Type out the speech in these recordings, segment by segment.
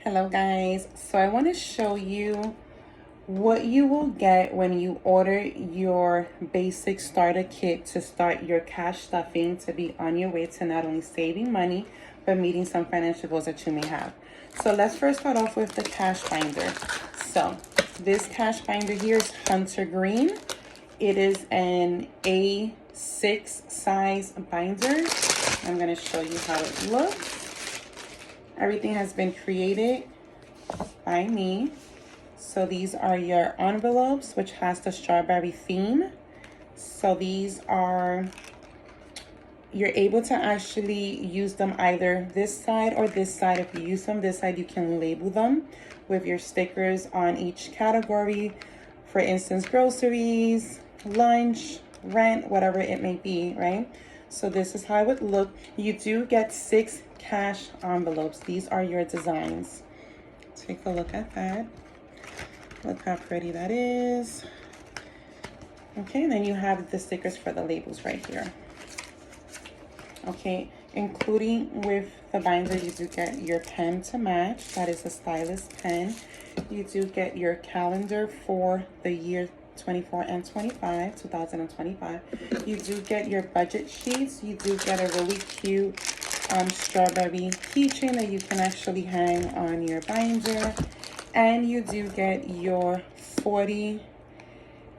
Hello guys, so I want to show you what you will get when you order your basic starter kit to start your cash stuffing to be on your way to not only saving money but meeting some financial goals that you may have. So let's first start off with the cash binder. So this cash binder here is Hunter Green. It is an A6 size binder. I'm going to show you how it looks. Everything has been created by me. So these are your envelopes, which has the strawberry theme. So these are, you're able to actually use them either this side or this side. If you use them this side, you can label them with your stickers on each category. For instance, groceries, lunch, rent, whatever it may be, right? So this is how it would look. You do get 6 cash envelopes. These are your designs. Take a look at that. Look how pretty that is. Okay, and then you have the stickers for the labels right here. Okay, including with the binder, you do get your pen to match. That is a stylus pen. You do get your calendar for the year 24 and 25, 2025. You do get your budget sheets. You do get a really cute strawberry keychain that you can actually hang on your binder. And you do get your 40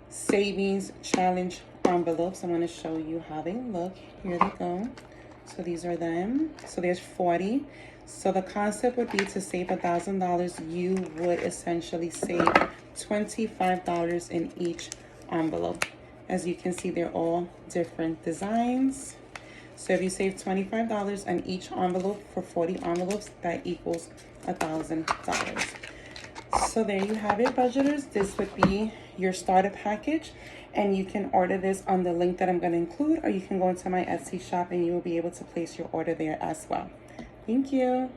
savings challenge envelopes. I'm going to show you how they look. Here they go. So these are them. So there's 40. So the concept would be to save $1,000. You would essentially save $25 in each envelope. As you can see, they're all different designs. So if you save $25 on each envelope for 40 envelopes, that equals $1,000. So there you have it, budgeters. This would be your starter package, and you can order this on the link that I'm going to include, or you can go into my Etsy shop and you will be able to place your order there as well. Thank you.